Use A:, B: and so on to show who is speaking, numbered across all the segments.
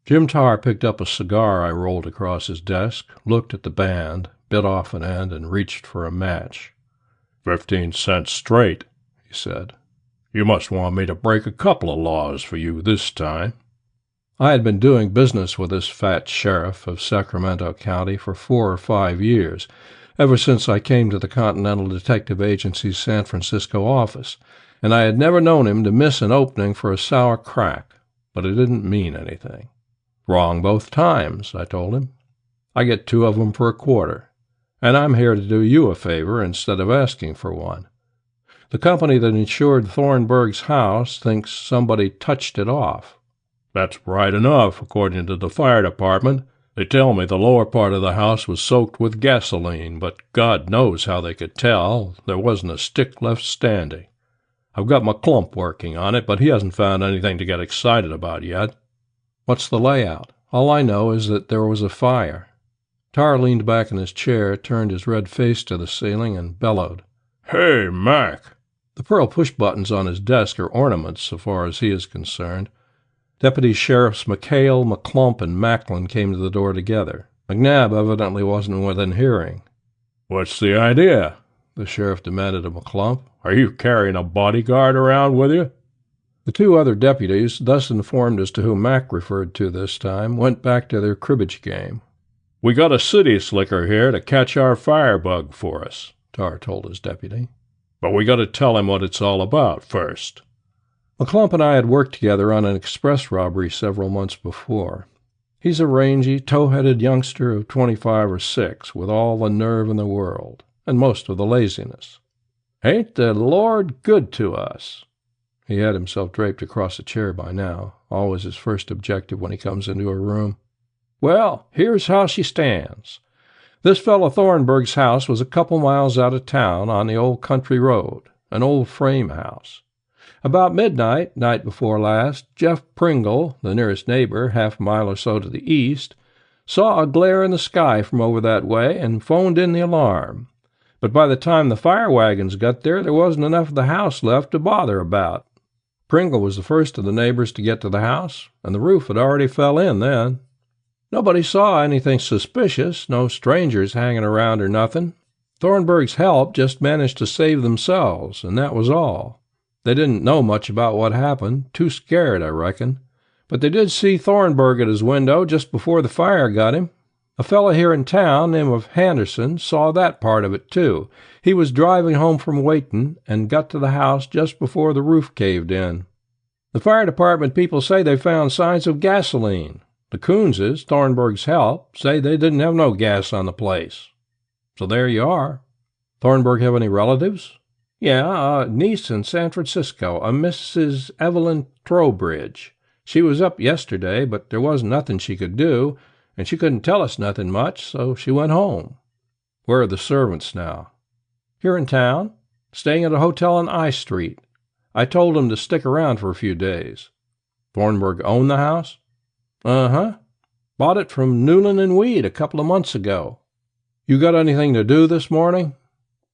A: Jim Tarr picked up a cigar I rolled across his desk, looked at the band, bit off an end, and reached for a match. 15 cents straight, he said. You must want me to break a couple of laws for you this time. I had been doing business with this fat sheriff of Sacramento County for 4 or 5 years, ever since I came to the Continental Detective Agency's San Francisco office, and I had never known him to miss an opening for a sour crack, but it didn't mean anything. Wrong both times, I told him. I get 2 of them for a quarter, and I'm here to do you a favor instead of asking for one. The company that insured Thornburg's house thinks somebody touched it off. That's right enough, according to the fire department. They tell me the lower part of the house was soaked with gasoline, but God knows how they could tell. There wasn't a stick left standing. I've got McClump working on it, but he hasn't found anything to get excited about yet. What's the layout? All I know is that there was a fire. Tarr leaned back in his chair, turned his red face to the ceiling, and bellowed. Hey, Mac! The pearl push-buttons on his desk are ornaments so far as he is concerned. Deputy Sheriffs McHale, McClump, and Macklin came to the door together. McNabb evidently wasn't within hearing. What's the idea? The sheriff demanded of McClump. Are you carrying a bodyguard around with you? The 2 other deputies, thus informed as to whom Mac referred to this time, went back to their cribbage game. We got a city slicker here to catch our firebug for us, Tarr told his deputy. But we got to tell him what it's all about first. McClump and I had worked together on an express robbery several months before. He's a rangy, tow-headed youngster of 25 or 6, with all the nerve in the world, and most of the laziness. Ain't the Lord good to us? He had himself draped across a chair by now, always his first objective when he comes into a room. Well, here's how she stands. This fellow Thornburg's house was a couple miles out of town on the old country road, an old frame house. About midnight, night before last, Jeff Pringle, the nearest neighbor, half a mile or so to the east, saw a glare in the sky from over that way and phoned in the alarm. But by the time the fire wagons got there wasn't enough of the house left to bother about. Pringle was the first of the neighbors to get to the house, and the roof had already fell in then. Nobody saw anything suspicious, no strangers hanging around or nothing. Thornburg's help just managed to save themselves, and that was all. They didn't know much about what happened, too scared, I reckon. But they did see Thornburg at his window just before the fire got him. A fellow here in town, named of Henderson, saw that part of it, too. He was driving home from Wayton and got to the house just before the roof caved in. The fire department people say they found signs of gasoline. The Coonses, Thornburg's help, say they didn't have no gas on the place. So there you are. Thornburg have any relatives? Yeah, a niece in San Francisco, a Mrs. Evelyn Trobridge. She was up yesterday, but there wasn't nothing she could do, and she couldn't tell us nothing much, so she went home. Where are the servants now? Here in town, staying at a hotel on I Street. I told them to stick around for a few days. Thornburg own the house? Uh-huh. Bought it from Newland and Weed a couple of months ago. You got anything to do this morning?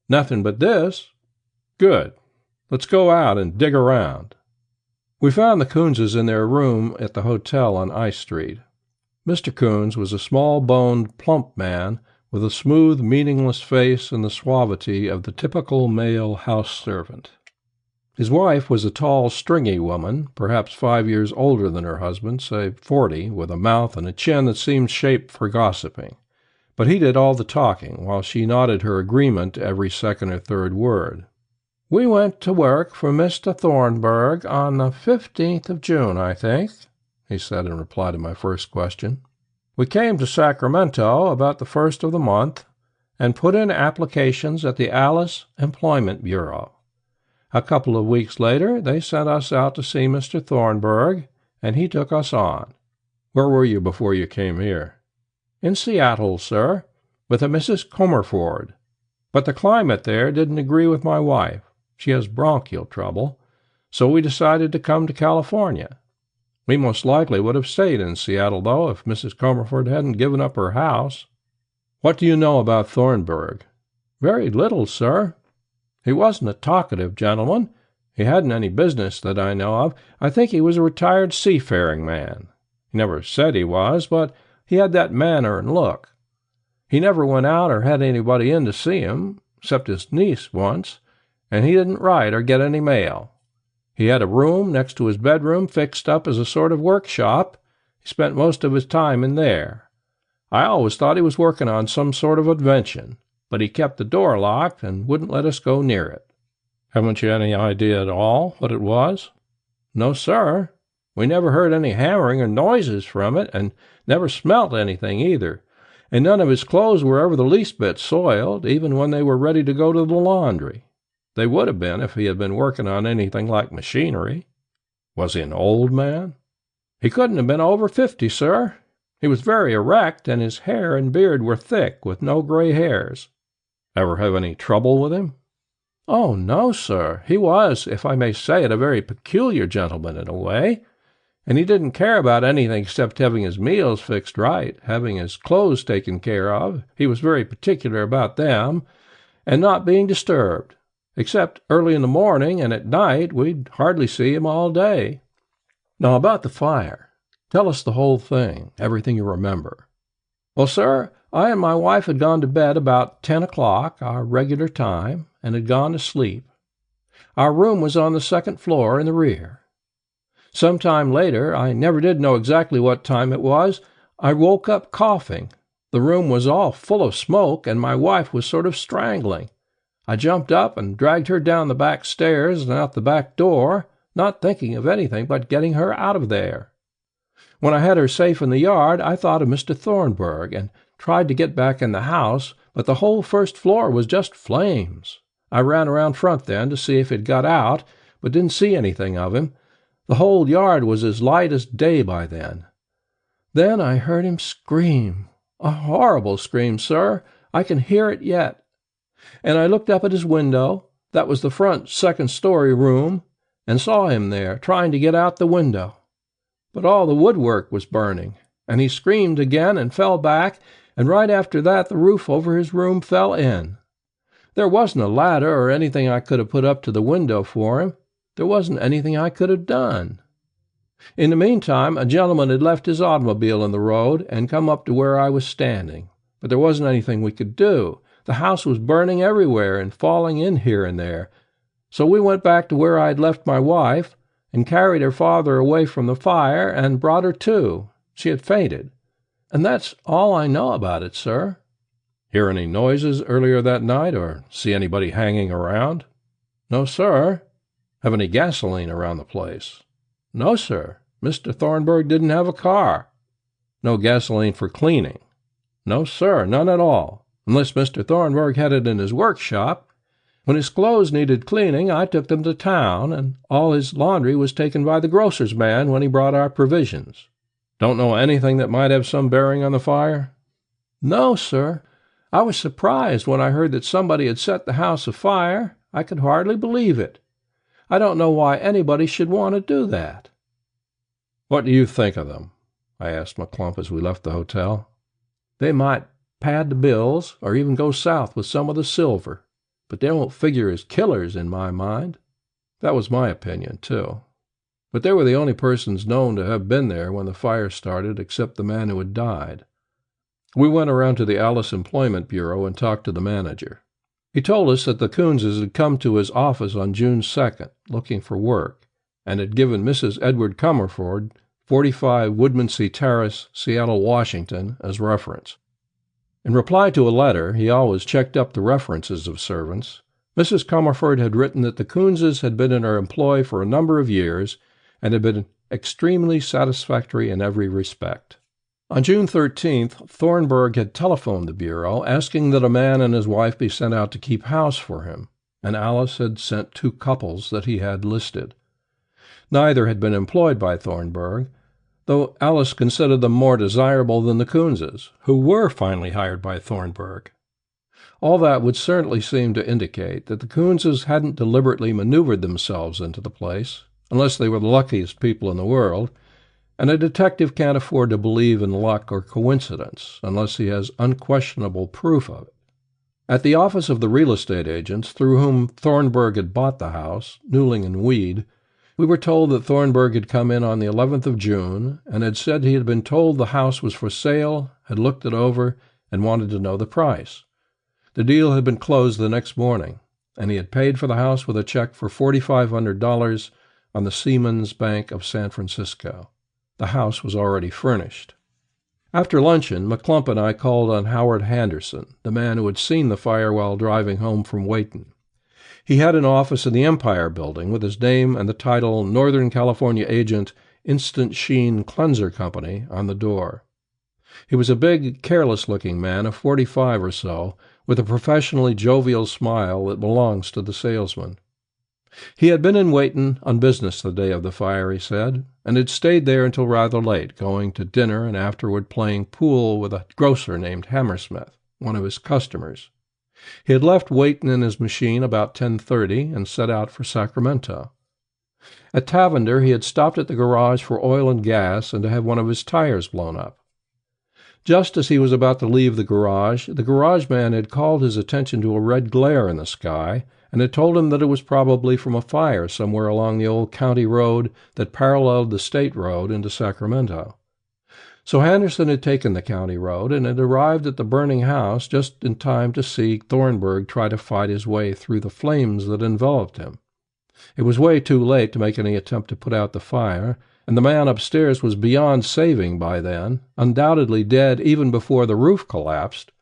A: Nothing but this. Good. Let's go out and dig around. We found the Coonses in their room at the hotel on I Street. Mr. Coons was a small-boned, plump man with a smooth, meaningless face and the suavity of the typical male house servant. His wife was a tall, stringy woman, perhaps 5 years older than her husband, say 40, with a mouth and a chin that seemed shaped for gossiping. But he did all the talking, while she nodded her agreement to every second or third word. We went to work for Mr. Thornburg on the 15th of June, I think, he said in reply to my first question. We came to Sacramento about the 1st of the month and put in applications at the Alice Employment Bureau. A couple of weeks later, they sent us out to see Mr. Thornburg, and he took us on. Where were you before you came here? In Seattle, sir, with a Mrs. Comerford. But the climate there didn't agree with my wife. She has bronchial trouble, so we decided to come to California. We most likely would have stayed in Seattle, though, if Mrs. Comerford hadn't given up her house. What do you know about Thornburg? Very little, sir. He wasn't a talkative gentleman. He hadn't any business that I know of. I think he was a retired seafaring man. He never said he was, but he had that manner and look. He never went out or had anybody in to see him, except his niece once, and he didn't write or get any mail. He had a room next to his bedroom fixed up as a sort of workshop. He spent most of his time in there. I always thought he was working on some sort of invention, but he kept the door locked and wouldn't let us go near it. Haven't you any idea at all what it was? No, sir. We never heard any hammering or noises from it, and never smelt anything either. And none of his clothes were ever the least bit soiled, even when they were ready to go to the laundry. They would have been if he had been working on anything like machinery. Was he an old man? He couldn't have been over 50, sir. He was very erect, and his hair and beard were thick, with no gray hairs. Ever have any trouble with him? Oh, no, sir. He was, if I may say it, a very peculiar gentleman in a way, and he didn't care about anything except having his meals fixed right, having his clothes taken care of. He was very particular about them, and not being disturbed. Except early in the morning, and at night we'd hardly see him all day. Now, about the fire. Tell us the whole thing, everything you remember. Well, sir, I and my wife had gone to bed about 10 o'clock, our regular time, and had gone to sleep. Our room was on the second floor in the rear. Some time later, I never did know exactly what time it was, I woke up coughing. The room was all full of smoke, and my wife was sort of strangling. I jumped up and dragged her down the back stairs and out the back door, not thinking of anything but getting her out of there. When I had her safe in the yard, I thought of Mr. Thornburg and tried to get back in the house, but the whole first floor was just flames. I ran around front then to see if he'd got out, but didn't see anything of him. The whole yard was as light as day by then. Then I heard him scream. A horrible scream, sir. I can hear it yet. And I looked up at his window, that was the front second-story room, and saw him there, trying to get out the window. But all the woodwork was burning, and he screamed again and fell back, and right after that the roof over his room fell in. There wasn't a ladder or anything I could have put up to the window for him. There wasn't anything I could have done. In the meantime, a gentleman had left his automobile in the road and come up to where I was standing, but there wasn't anything we could do. The house was burning everywhere and falling in here and there. So we went back to where I had left my wife and carried her father away from the fire and brought her to. She had fainted. And that's all I know about it, sir. Hear any noises earlier that night or see anybody hanging around? No, sir. Have any gasoline around the place? No, sir. Mr. Thornburg didn't have a car. No gasoline for cleaning? No, sir, none at all. Unless Mr. Thornburg had it in his workshop. When his clothes needed cleaning, I took them to town, and all his laundry was taken by the grocer's man when he brought our provisions. Don't know anything that might have some bearing on the fire? No, sir. I was surprised when I heard that somebody had set the house afire. I could hardly believe it. I don't know why anybody should want to do that. What do you think of them? I asked McClump as we left the hotel. They might pad the bills, or even go south with some of the silver, but they won't figure as killers in my mind. That was my opinion, too. But they were the only persons known to have been there when the fire started, except the man who had died. We went around to the Alice Employment Bureau and talked to the manager. He told us that the Coonses had come to his office on June 2nd, looking for work, and had given Mrs. Edward Comerford, 45 Woodmansee Terrace, Seattle, Washington, as reference. In reply to a letter, he always checked up the references of servants. Mrs. Comerford had written that the Coonses had been in her employ for a number of years and had been extremely satisfactory in every respect. On June 13th, Thornburg had telephoned the Bureau asking that a man and his wife be sent out to keep house for him, and Alice had sent 2 couples that he had listed. Neither had been employed by Thornburg, though Alice considered them more desirable than the Coonses, who were finally hired by Thornburg. All that would certainly seem to indicate that the Coonses hadn't deliberately maneuvered themselves into the place, unless they were the luckiest people in the world, and a detective can't afford to believe in luck or coincidence unless he has unquestionable proof of it. At the office of the real estate agents through whom Thornburg had bought the house, Newling and Weed, We were told that Thornburg had come in on the 11th of June and had said he had been told the house was for sale, had looked it over, and wanted to know the price. The deal had been closed the next morning, and he had paid for the house with a check for $4,500 on the Seamen's Bank of San Francisco. The house was already furnished. After luncheon, McClump and I called on Howard Henderson, the man who had seen the fire while driving home from Wayton. He had an office in the Empire Building with his name and the title Northern California Agent, Instant Sheen Cleanser Company, on the door. He was a big, careless-looking man of 45 or so, with a professionally jovial smile that belongs to the salesman. He had been in Wayton on business the day of the fire, he said, and had stayed there until rather late, going to dinner and afterward playing pool with a grocer named Hammersmith, one of his customers. He had left Wayton in his machine about 10:30 and set out for Sacramento. At Tavender he had stopped at the garage for oil and gas and to have one of his tires blown up. Just as he was about to leave the garage man had called his attention to a red glare in the sky and had told him that it was probably from a fire somewhere along the old county road that paralleled the state road into Sacramento. So Henderson had taken the county road and had arrived at the burning house just in time to see Thornburg try to fight his way through the flames that enveloped him. It was way too late to make any attempt to put out the fire, and the man upstairs was beyond saving by then, undoubtedly dead even before the roof collapsed.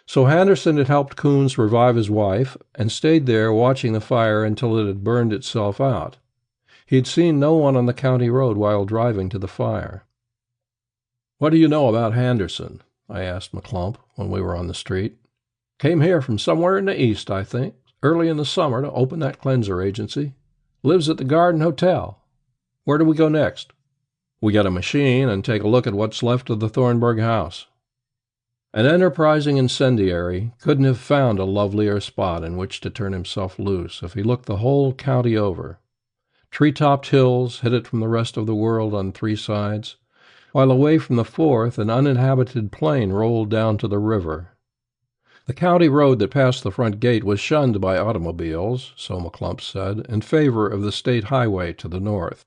A: So Henderson had helped Coons revive his wife and stayed there watching the fire until it had burned itself out. He had seen no one on the county road while driving to the fire. "What do you know about Henderson?" I asked McClump when we were on the street. "Came here from somewhere in the East, I think, early in the summer to open that cleanser agency. Lives at the Garden Hotel. Where do we go next?" "We get a machine and take a look at what's left of the Thornburg house." An enterprising incendiary couldn't have found a lovelier spot in which to turn himself loose if he looked the whole county over. Tree-topped hills hid it from the rest of the world on 3 sides, while away from the 4th an uninhabited plain rolled down to the river. The county road that passed the front gate was shunned by automobiles, so McClump said, in favor of the state highway to the north.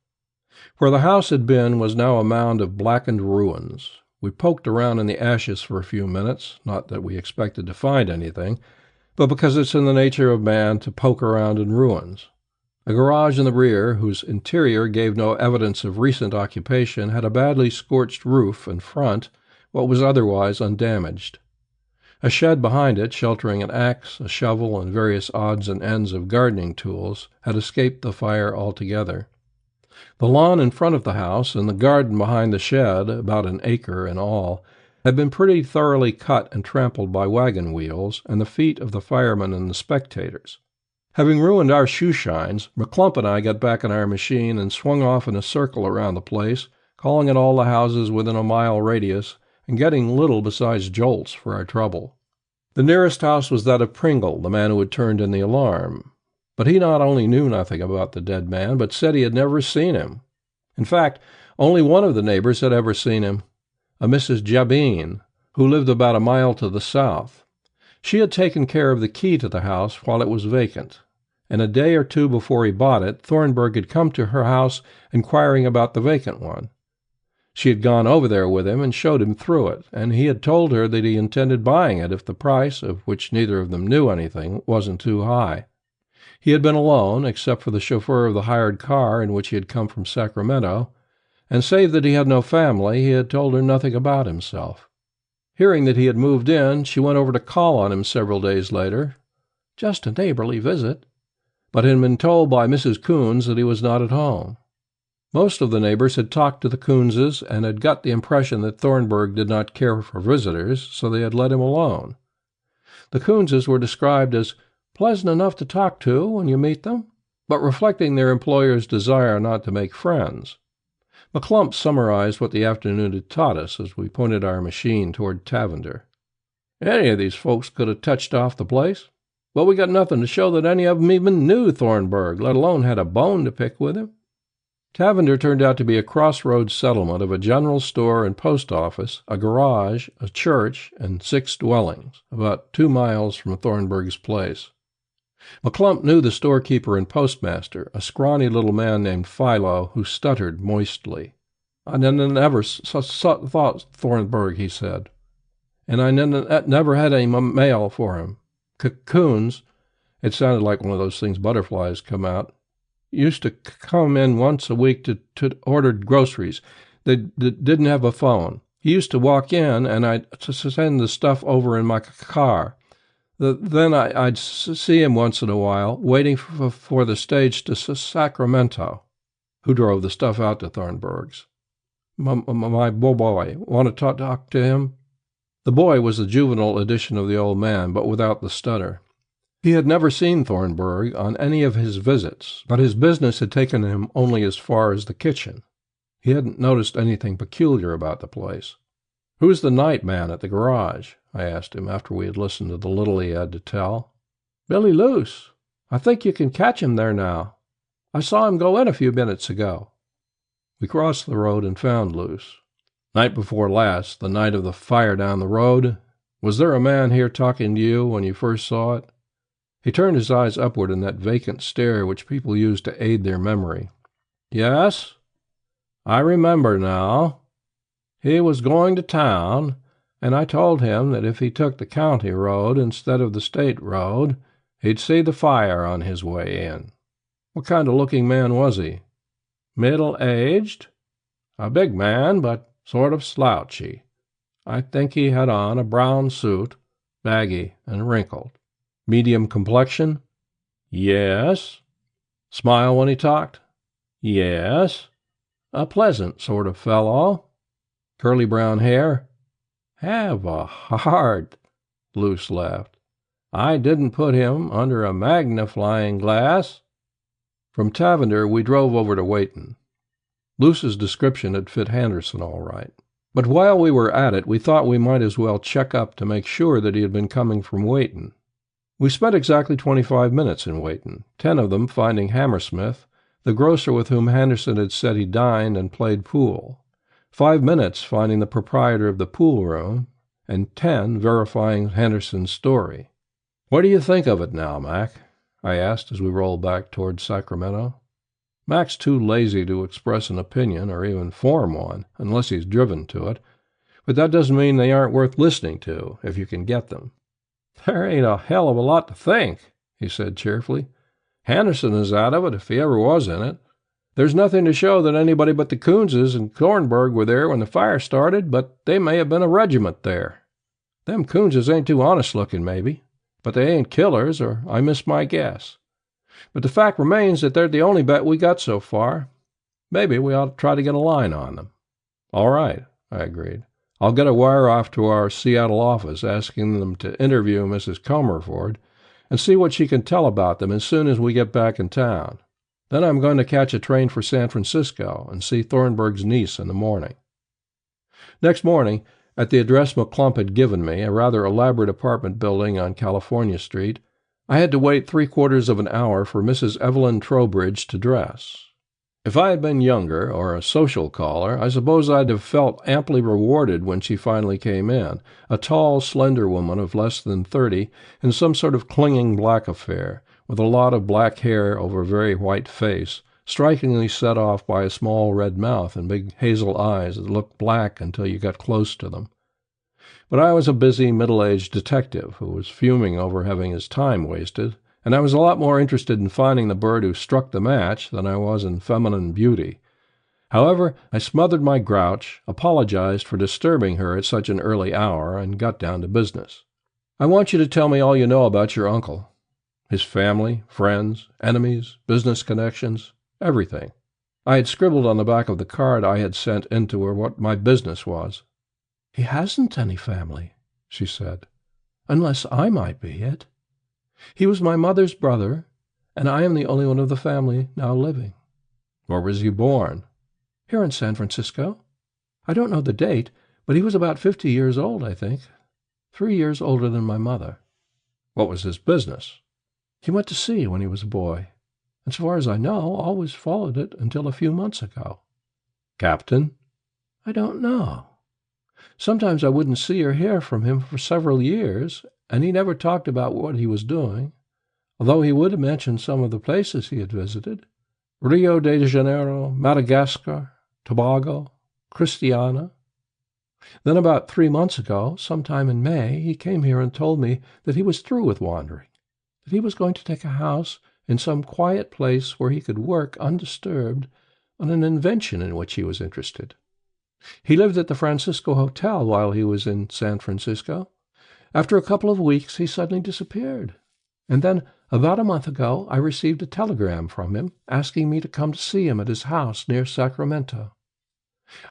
A: Where the house had been was now a mound of blackened ruins. We poked around in the ashes for a few minutes, not that we expected to find anything, but because it's in the nature of man to poke around in ruins. A garage in the rear, whose interior gave no evidence of recent occupation, had a badly scorched roof and front, what was otherwise undamaged. A shed behind it, sheltering an axe, a shovel, and various odds and ends of gardening tools, had escaped the fire altogether. The lawn in front of the house and the garden behind the shed, about an acre in all, had been pretty thoroughly cut and trampled by wagon wheels and the feet of the firemen and the spectators. Having ruined our shoe shines, McClump and I got back in our machine and swung off in a circle around the place, calling at all the houses within a mile radius and getting little besides jolts for our trouble. The nearest house was that of Pringle, the man who had turned in the alarm. But he not only knew nothing about the dead man, but said he had never seen him. In fact, only one of the neighbors had ever seen him, a Mrs. Jabine, who lived about a mile to the south. She had taken care of the key to the house while it was vacant, and a day or 2 before he bought it, Thornburg had come to her house inquiring about the vacant one. She had gone over there with him and showed him through it, and he had told her that he intended buying it if the price, of which neither of them knew anything, wasn't too high. He had been alone, except for the chauffeur of the hired car in which he had come from Sacramento, and save that he had no family, he had told her nothing about himself. Hearing that he had moved in, she went over to call on him several days later. Just a neighborly visit, but had been told by Mrs. Coons that he was not at home. Most of the neighbors had talked to the Coonses and had got the impression that Thornburg did not care for visitors, so they had let him alone. The Coonses were described as pleasant enough to talk to when you meet them, but reflecting their employer's desire not to make friends. McClump summarized what the afternoon had taught us as we pointed our machine toward Tavender. "Any of these folks could have touched off the place, but we got nothing to show that any of them even knew Thornburg, let alone had a bone to pick with him." Tavender turned out to be a crossroads settlement of a general store and post office, a garage, a church, and 6 dwellings, about 2 miles from Thornburg's place. McClump knew the storekeeper and postmaster, a scrawny little man named Philo, who stuttered moistly. "I never thought Thornburg," he said. "And I never had any mail for him. Coons," it sounded like one of those things butterflies come out, "used to come in once a week to order groceries. They didn't have a phone. He used to walk in, and I'd send the stuff over in my car. Then I'd see him once in a while, waiting for the stage to Sacramento." "Who drove the stuff out to Thornburg's?" My boy. Want to talk to him?" The boy was the juvenile edition of the old man, but without the stutter. He had never seen Thornburg on any of his visits, but his business had taken him only as far as the kitchen. He hadn't noticed anything peculiar about the place. "Who's the night man at the garage?" I asked him after we had listened to the little he had to tell. "Billy Luce. I think you can catch him there now. I saw him go in a few minutes ago." We crossed the road and found Luce. "Night before last, the night of the fire down the road. Was there a man here talking to you when you first saw it?" He turned his eyes upward in that vacant stare which people use to aid their memory. "Yes, I remember now. He was going to town, and I told him that if he took the county road instead of the state road, he'd see the fire on his way in." "What kind of looking man was he?" "Middle-aged. A big man, but sort of slouchy. I think he had on a brown suit, baggy and wrinkled." "Medium complexion?" "Yes." "Smile when he talked?" "Yes. A pleasant sort of fellow." "Curly brown hair?" "Have a heart," Luce laughed. "I didn't put him under a magnifying glass." From Tavender we drove over to Wayton. Luce's description had fit Henderson all right. But while we were at it, we thought we might as well check up to make sure that he had been coming from Wayton. We spent exactly 25 minutes in Wayton, 10 of them finding Hammersmith, the grocer with whom Henderson had said he dined and played pool, 5 minutes finding the proprietor of the pool room, and 10 verifying Henderson's story. "What do you think of it now, Mac?" I asked as we rolled back toward Sacramento. Mac's too lazy to express an opinion or even form one, unless he's driven to it, but that doesn't mean they aren't worth listening to, if you can get them. "There ain't a hell of a lot to think," he said cheerfully. "Henderson is out of it, if he ever was in it. There's nothing to show that anybody but the Coonses and Thornburg were there when the fire started, but they may have been a regiment there. Them Coonses ain't too honest-looking, maybe, but they ain't killers, or I miss my guess. But the fact remains that they're the only bet we got so far. Maybe we ought to try to get a line on them." "All right," I agreed. "I'll get a wire off to our Seattle office asking them to interview Mrs. Comerford and see what she can tell about them as soon as we get back in town. Then I'm going to catch a train for San Francisco and see Thornburg's niece in the morning." Next morning, at the address McClump had given me, a rather elaborate apartment building on California Street, I had to wait 3/4 of an hour for Mrs. Evelyn Trobridge to dress. If I had been younger, or a social caller, I suppose I'd have felt amply rewarded when she finally came in, a tall, slender woman of less than 30, in some sort of clinging black affair, with a lot of black hair over a very white face, strikingly set off by a small red mouth and big hazel eyes that looked black until you got close to them. But I was a busy, middle-aged detective who was fuming over having his time wasted, and I was a lot more interested in finding the bird who struck the match than I was in feminine beauty. However, I smothered my grouch, apologized for disturbing her at such an early hour, and got down to business. "I want you to tell me all you know about your uncle. His family, friends, enemies, business connections, everything." I had scribbled on the back of the card I had sent in to her what my business was. "He hasn't any family," she said, "unless I might be it. He was my mother's brother, and I am the only one of the family now living." "Where was he born?" "Here in San Francisco. I don't know the date, but he was about 50 years old, I think. 3 years older than my mother." "What was his business?" "He went to sea when he was a boy. As far as I know, always followed it until a few months ago." "Captain?" "I don't know. Sometimes I wouldn't see or hear from him for several years, and he never talked about what he was doing. although he would have mentioned some of the places he had visited: Rio de Janeiro, Madagascar, Tobago, Christiana. Then about 3 months ago, sometime in May, he came here and told me that he was through with wandering, that he was going to take a house in some quiet place where he could work undisturbed on an invention in which he was interested. He lived at the Francisco Hotel while he was in San Francisco. After a couple of weeks, he suddenly disappeared. And then, about a month ago, I received a telegram from him asking me to come to see him at his house near Sacramento.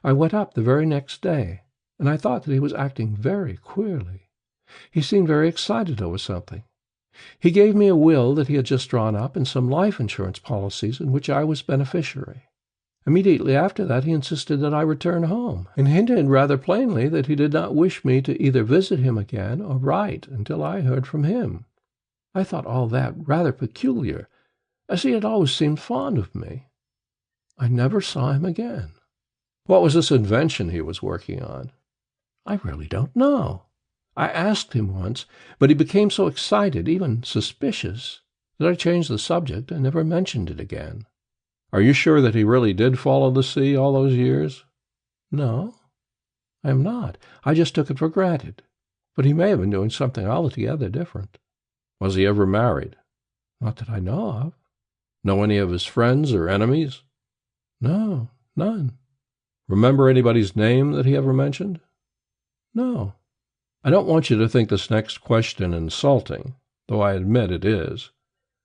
A: I went up the very next day, and I thought that he was acting very queerly. He seemed very excited over something. He gave me a will that he had just drawn up and some life insurance policies in which I was beneficiary. Immediately after that, he insisted that I return home, and hinted rather plainly that he did not wish me to either visit him again or write until I heard from him. I thought all that rather peculiar, as he had always seemed fond of me. I never saw him again.
B: What was this invention he was working on?
A: I really don't know. I asked him once, but he became so excited, even suspicious, that I changed the subject and never mentioned it again.
B: Are you sure that he really did follow the sea all those years?
A: No, I am not. I just took it for granted. But he may have been doing something altogether different.
B: Was he ever married?
A: Not that I know of.
B: Know any of his friends or enemies?
A: No, none.
B: Remember anybody's name that he ever mentioned?
A: No.
B: I don't want you to think this next question insulting, though I admit it is,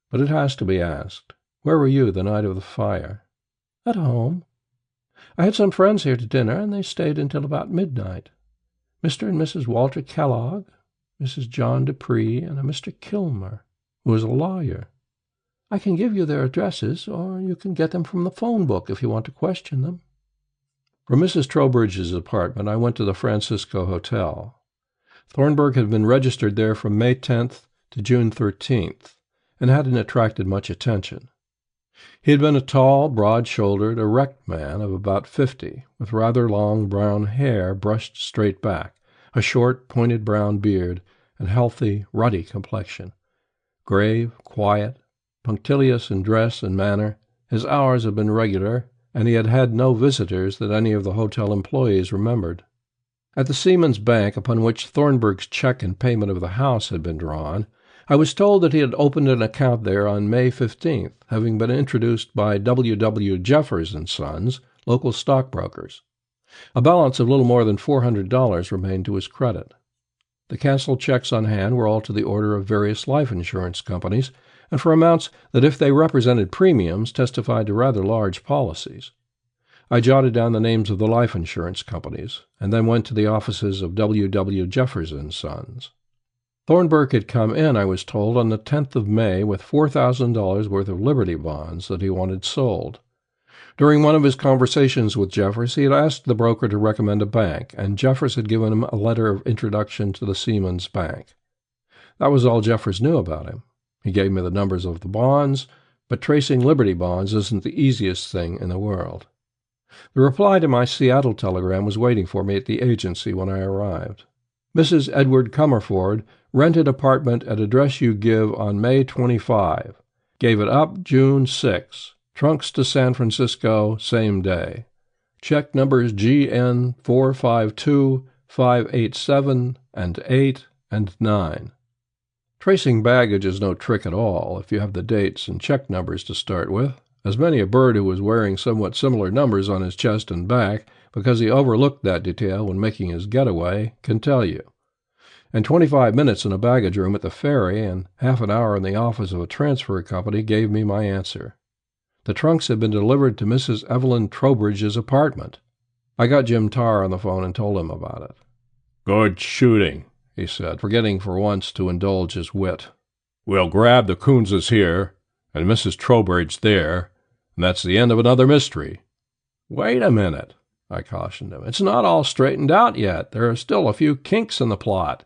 B: but it has to be asked. Where were you the night of the fire?
A: At home. I had some friends here to dinner, and they stayed until about midnight. Mr. and Mrs. Walter Kellogg, Mrs. John Dupree, and a Mr. Kilmer, who is a lawyer. I can give you their addresses, or you can get them from the phone book if you want to question them.
B: From Mrs. Trobridge's apartment, I went to the Francisco Hotel. Thornburg had been registered there from May 10th to June 13th, and hadn't attracted much attention. He had been a tall, broad-shouldered, erect man of about 50, with rather long brown hair brushed straight back, a short, pointed brown beard, and healthy, ruddy complexion. Grave, quiet, punctilious in dress and manner, his hours had been regular, and he had had no visitors that any of the hotel employees remembered. At the Seamen's Bank, upon which Thornburg's check in payment of the house had been drawn, I was told that he had opened an account there on May 15th, having been introduced by W. Jeffers and Sons, local stockbrokers. A balance of little more than $400 remained to his credit. The canceled checks on hand were all to the order of various life insurance companies, and for amounts that, if they represented premiums, testified to rather large policies. I jotted down the names of the life insurance companies, and then went to the offices of W. Jeffers and Sons. Thornburg had come in, I was told, on the 10th of May with $4,000 worth of Liberty bonds that he wanted sold. During one of his conversations with Jeffers, he had asked the broker to recommend a bank, and Jeffers had given him a letter of introduction to the Seamen's Bank. That was all Jeffers knew about him. He gave me the numbers of the bonds, but tracing Liberty bonds isn't the easiest thing in the world. The reply to my Seattle telegram was waiting for me at the agency when I arrived. Mrs. Edward Comerford rented apartment at address you give on May 25. Gave it up June 6. Trunks to San Francisco same day. Check numbers GN 452, 587, and 8, and 9. Tracing baggage is no trick at all if you have the dates and check numbers to start with, as many a bird who was wearing somewhat similar numbers on his chest and back because he overlooked that detail when making his getaway can tell you. And 25 minutes in a baggage room at the ferry and half an hour in the office of a transfer company gave me my answer. The trunks had been delivered to Mrs. Evelyn Trobridge's apartment. I got Jim Tarr on the phone and told him about it.
A: "Good shooting," he said, forgetting for once to indulge his wit. "We'll grab the Coonses here, and Mrs. Trobridge there, and that's the end of another mystery."
B: "Wait a minute," I cautioned him. "It's not all straightened out yet. There are still a few kinks in the plot."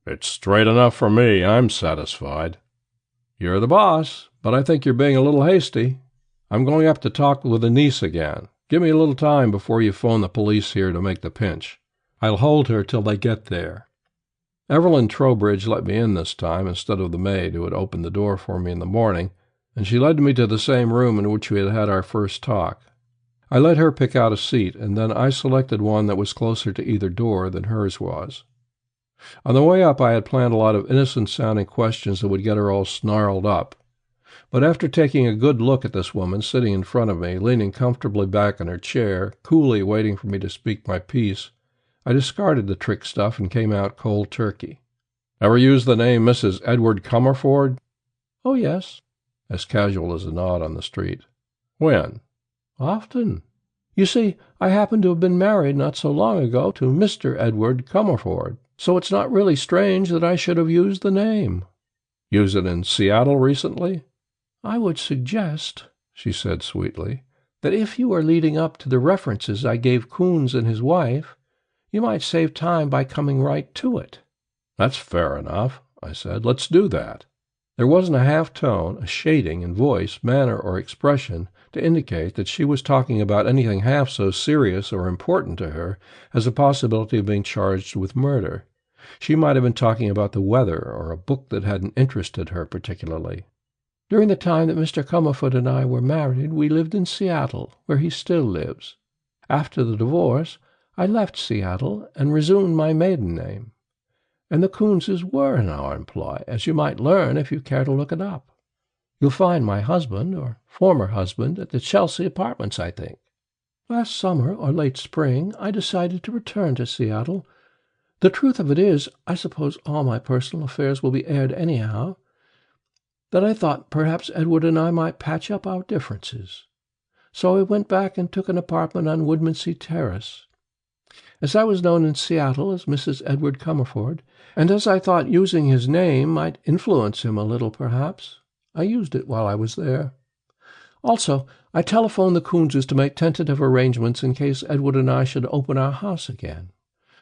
A: "It's straight enough for me. I'm satisfied."
B: "You're the boss, but I think you're being a little hasty. I'm going up to talk with the niece again. Give me a little time before you phone the police here to make the pinch. I'll hold her till they get there." Evelyn Trobridge let me in this time instead of the maid who had opened the door for me in the morning, and she led me to the same room in which we had had our first talk. I let her pick out a seat, and then I selected one that was closer to either door than hers was. On the way up, I had planned a lot of innocent-sounding questions that would get her all snarled up. But after taking a good look at this woman sitting in front of me, leaning comfortably back in her chair, coolly waiting for me to speak my piece, I discarded the trick stuff and came out cold turkey. "Ever use the name Mrs. Edward Comerford?" "Oh, yes," as casual as a nod on the street. "When?" "Often. You see, I happen to have been married not so long ago to Mr. Edward Comerford, so it's not really strange that I should have used the name." "Use it in Seattle recently?" "I would suggest," she said sweetly, "that if you are leading up to the references I gave Coons and his wife, you might save time by coming right to it." "That's fair enough," I said. "Let's do that." There wasn't a half-tone, a shading in voice, manner, or expression to indicate that she was talking about anything half so serious or important to her as the possibility of being charged with murder. She might have been talking about the weather or a book that hadn't interested her particularly. "During the time that Mr. Comerford and I were married, we lived in Seattle, where he still lives. After the divorce, I left Seattle and resumed my maiden name. And the Coonses were in our employ, as you might learn if you care to look it up. You'll find my husband, or former husband, at the Chelsea Apartments, I think. Last summer or late spring, I decided to return to Seattle. The truth of it is, I suppose all my personal affairs will be aired anyhow, that I thought perhaps Edward and I might patch up our differences. So I went back and took an apartment on Woodmansea Terrace. As I was known in Seattle as Mrs. Edward Comerford, and as I thought using his name might influence him a little perhaps, I used it while I was there. Also, I telephoned the Coonses to make tentative arrangements in case Edward and I should open our house again.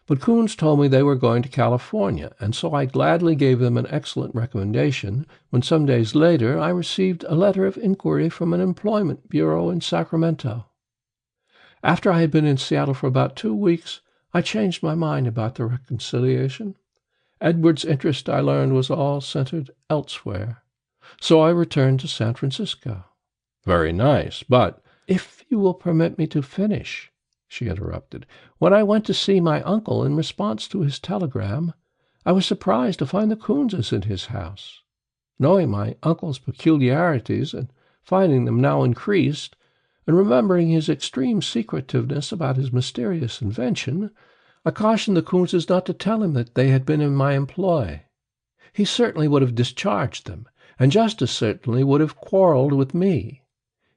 B: But Coons told me they were going to California, and so I gladly gave them an excellent recommendation when some days later I received a letter of inquiry from an employment bureau in Sacramento. After I had been in Seattle for about 2 weeks, I changed my mind about the reconciliation. Edward's interest, I learned, was all centered elsewhere. So I returned to San Francisco.
A: "Very nice, but—"
B: "If you will permit me to finish," she interrupted. "When I went to see my uncle in response to his telegram, I was surprised to find the Coonses in his house. Knowing my uncle's peculiarities and finding them now increased, and remembering his extreme secretiveness about his mysterious invention, I cautioned the Coonses not to tell him that they had been in my employ. He certainly would have discharged them, and just as certainly would have quarreled with me.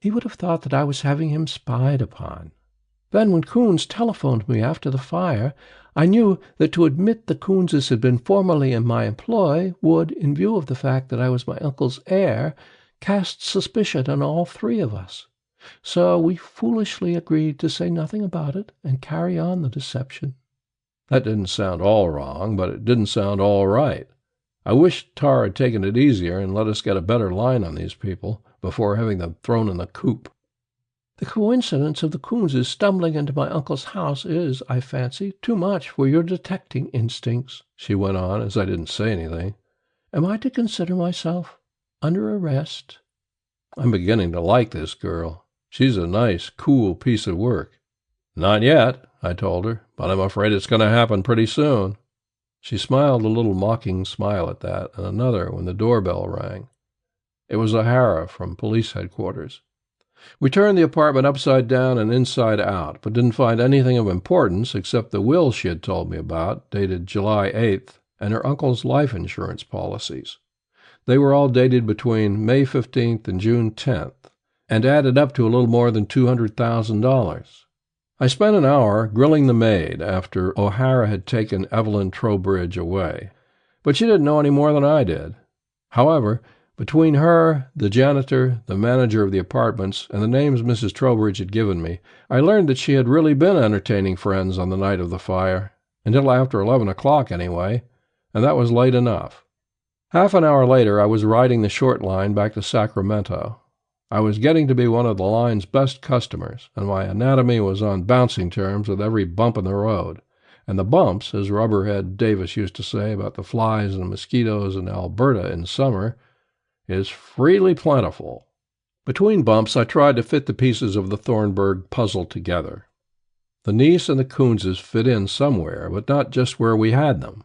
B: He would have thought that I was having him spied upon. Then when Coons telephoned me after the fire, I knew that to admit the Coonses had been formerly in my employ would, in view of the fact that I was my uncle's heir, cast suspicion on all three of us. So we foolishly agreed to say nothing about it and carry on the deception."
A: That didn't sound all wrong, but it didn't sound all right. I wish Tarr had taken it easier and let us get a better line on these people before having them thrown in the coop.
B: "The coincidence of the Coonses stumbling into my uncle's house is, I fancy, too much for your detecting instincts," she went on as I didn't say anything. "Am I to consider myself under arrest?"
A: I'm beginning to like this girl. She's a nice, cool piece of work. "Not yet," I told her, "but I'm afraid it's going to happen pretty soon." She smiled a little mocking smile at that, and another when the doorbell rang. It was O'Hara from police headquarters. We turned the apartment upside down and inside out, but didn't find anything of importance except the will she had told me about, dated July 8th, and her uncle's life insurance policies. They were all dated between May 15th and June 10th, and added up to a little more than $200,000. I spent an hour grilling the maid after O'Hara had taken Evelyn Trobridge away, but she didn't know any more than I did. However, between her, the janitor, the manager of the apartments, and the names Mrs. Trobridge had given me, I learned that she had really been entertaining friends on the night of the fire, until after 11 o'clock anyway, and that was late enough. Half an hour later, I was riding the short line back to Sacramento. I was getting to be one of the line's best customers, and my anatomy was on bouncing terms with every bump in the road,
B: And the bumps, as Rubberhead Davis used to say about the flies and mosquitoes in Alberta in summer, is freely plentiful. Between bumps, I tried to fit the pieces of the Thornburg puzzle together. The niece and the Coonses fit in somewhere, but not just where we had them.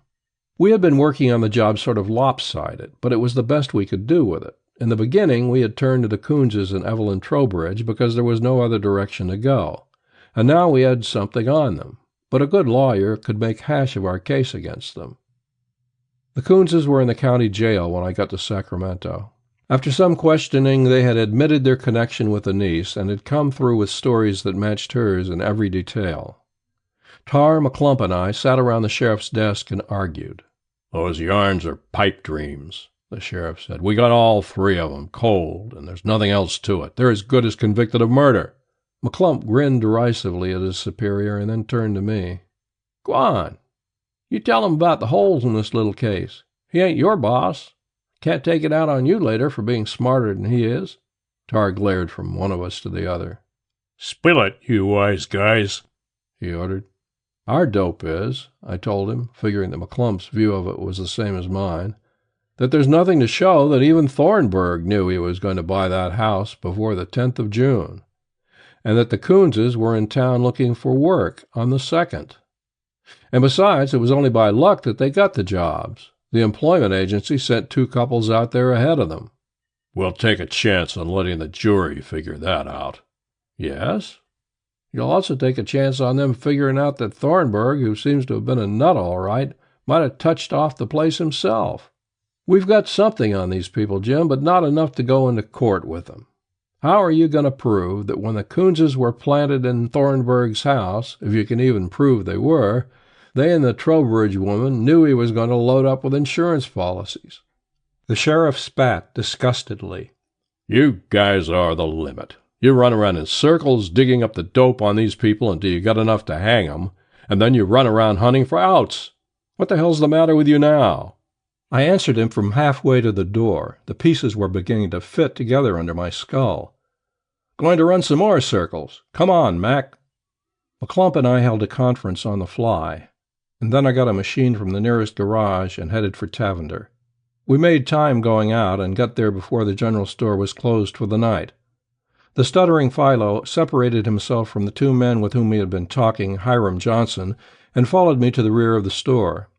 B: We had been working on the job sort of lopsided, but it was the best we could do with it. In the beginning, we had turned to the Coonses and Evelyn Trobridge because there was no other direction to go, and now we had something on them, but a good lawyer could make hash of our case against them. The Coonses were in the county jail when I got to Sacramento. After some questioning, they had admitted their connection with the niece and had come through with stories that matched hers in every detail. Tarr, McClump, and I sat around the sheriff's desk and argued.
A: "Those yarns are pipe dreams," the sheriff said. "We got all three of them, cold, and there's nothing else to it. They're as good as convicted of murder."
B: McClump grinned derisively at his superior and then turned to me. "Go on. You tell him about the holes in this little case. He ain't your boss. Can't take it out on you later for being smarter than he is."
A: Tarr glared from one of us to the other. "Spill it, you wise guys," he ordered.
B: "Our dope is," I told him, figuring that McClump's view of it was the same as mine, "that there's nothing to show that even Thornburg knew he was going to buy that house before the 10th of June, and that the Coonses were in town looking for work on the 2nd. And besides, it was only by luck that they got the jobs. The employment agency sent 2 couples out there ahead of them."
A: "We'll take a chance on letting the jury figure that out."
B: "Yes? You'll also take a chance on them figuring out that Thornburg, who seems to have been a nut all right, might have touched off the place himself. We've got something on these people, Jim, but not enough to go into court with them. How are you going to prove that when the Coonses were planted in Thornburg's house, if you can even prove they were, they and the Trowbridge woman knew he was going to load up with insurance policies?" The sheriff spat disgustedly.
A: "You guys are the limit. You run around in circles digging up the dope on these people until you got enough to hang 'em, and then you run around hunting for outs. What the hell's the matter with you now?"
B: I answered him from halfway to the door. The pieces were beginning to fit together under my skull.
A: "Going to run some more circles. Come on, Mac."
B: McClump and I held a conference on the fly, and then I got a machine from the nearest garage and headed for Tavender. We made time going out and got there before the general store was closed for the night. The stuttering Philo separated himself from the 2 men with whom he had been talking, Hiram Johnson, and followed me to the rear of the store.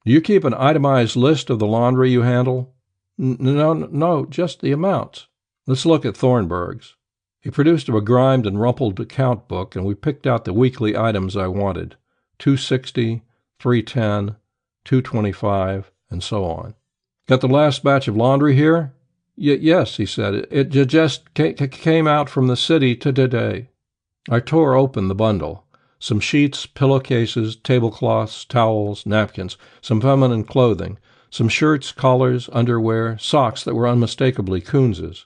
B: "Do you keep an itemized list of the laundry you handle?" No, just the amounts." "Let's look at Thornburg's." He produced a begrimed and rumpled account book, and we picked out the weekly items I wanted, $260, $310, $225, and so on. "Got the last batch of laundry here?" Yes, he said. It just came out from the city today." I tore open the bundle. Some sheets, pillowcases, tablecloths, towels, napkins, some feminine clothing, some shirts, collars, underwear, socks that were unmistakably Coons's.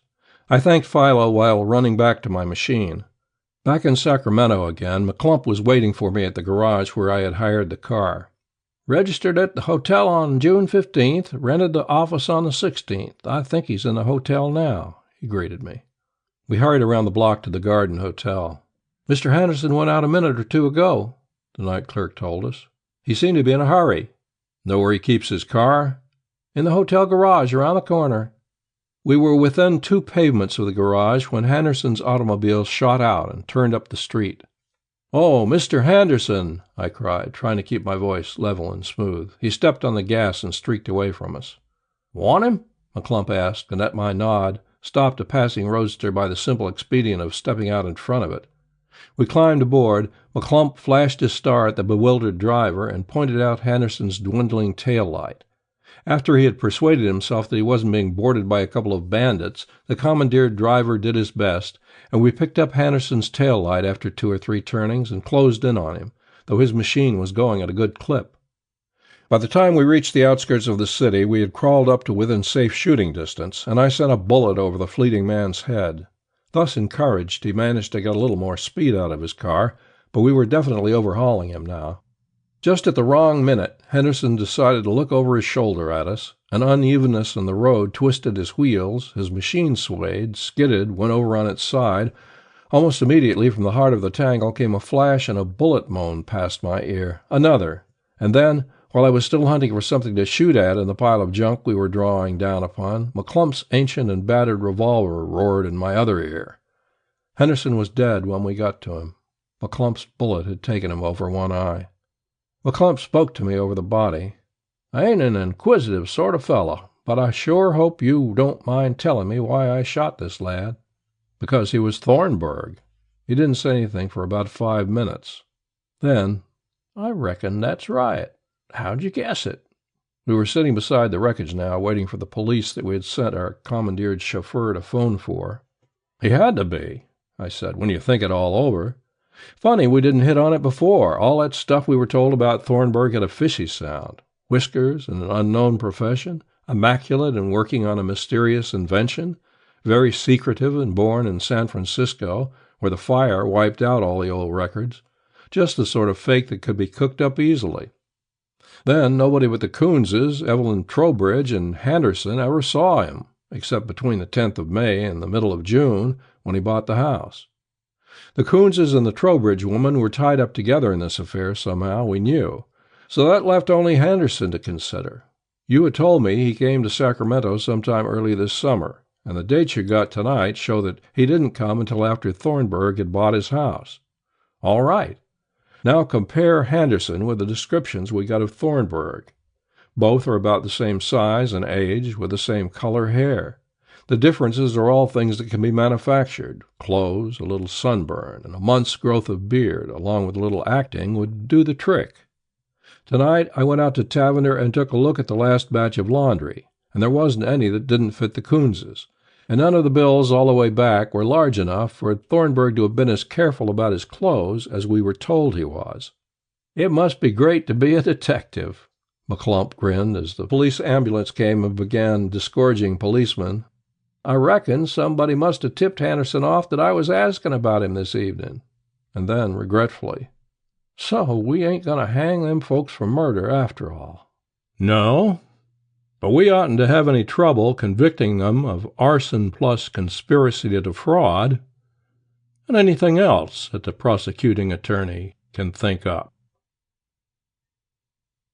B: I thanked Philo while running back to my machine. Back in Sacramento again, McClump was waiting for me at the garage where I had hired the car. "Registered at the hotel on June 15th, rented the office on the 16th. I think he's in the hotel now," he greeted me. We hurried around the block to the Garden Hotel. "Mr. Henderson went out a minute or 2 ago," the night clerk told us. "He seemed to be in a hurry."
A: "Know where he keeps his car?"
B: "In the hotel garage around the corner." We were within 2 pavements of the garage when Henderson's automobile shot out and turned up the street. "Oh, Mr. Henderson!" I cried, trying to keep my voice level and smooth. He stepped on the gas and streaked away from us. "Want him?" McClump asked, and at my nod, stopped a passing roadster by the simple expedient of stepping out in front of it. We climbed aboard. McClump flashed his star at the bewildered driver and pointed out Henderson's dwindling tail light. After he had persuaded himself that he wasn't being boarded by a couple of bandits, the commandeered driver did his best, and we picked up Henderson's tail light after 2 or 3 turnings and closed in on him, though his machine was going at a good clip. By the time we reached the outskirts of the city, we had crawled up to within safe shooting distance, and I sent a bullet over the fleeting man's head. Thus encouraged, he managed to get a little more speed out of his car, but we were definitely overhauling him now. Just at the wrong minute, Henderson decided to look over his shoulder at us. An unevenness in the road twisted his wheels, his machine swayed, skidded, went over on its side, Almost immediately from the heart of the tangle came a flash, and a bullet moaned past my ear. Another. And then, while I was still hunting for something to shoot at in the pile of junk we were drawing down upon, McClump's ancient and battered revolver roared in my other ear. Henderson was dead when we got to him. McClump's bullet had taken him over one eye. McClump spoke to me over the body. "I ain't an inquisitive sort of fellow, but I sure hope you don't mind telling me why I shot this lad." "Because he was Thornburg." He didn't say anything for about 5 minutes. Then, "I reckon that's right. How'd you guess it?" We were sitting beside the wreckage now, waiting for the police that we had sent our commandeered chauffeur to phone for. "He had to be," I said, "when you think it all over. Funny we didn't hit on it before. All that stuff we were told about Thornburg had a fishy sound. Whiskers and an unknown profession, immaculate and working on a mysterious invention, very secretive and born in San Francisco, where the fire wiped out all the old records. Just the sort of fake that could be cooked up easily. Then nobody but the Coonses, Evelyn Trobridge, and Henderson ever saw him, except between the 10th of May and the middle of June, when he bought the house. The Coonses and the Trobridge woman were tied up together in this affair somehow, we knew. So that left only Henderson to consider. You had told me he came to Sacramento sometime early this summer, and the dates you got tonight show that he didn't come until after Thornburg had bought his house. All right. Now compare Henderson with the descriptions we got of Thornburg. Both are about the same size and age, with the same color hair. The differences are all things that can be manufactured. Clothes, a little sunburn, and a month's growth of beard, along with a little acting, would do the trick. Tonight I went out to Taverner and took a look at the last batch of laundry, and there wasn't any that didn't fit the Coonses, and none of the bills all the way back were large enough for Thornburg to have been as careful about his clothes as we were told he was. It must be great to be a detective. McClump grinned as the police ambulance came and began disgorging policemen. I reckon somebody must have tipped Henderson off that I was asking about him this evening. And then, regretfully, "So we ain't going to hang them folks for murder after all."
A: "No, but we oughtn't to have any trouble convicting them of arson plus conspiracy to defraud, and anything else that the prosecuting attorney can think up."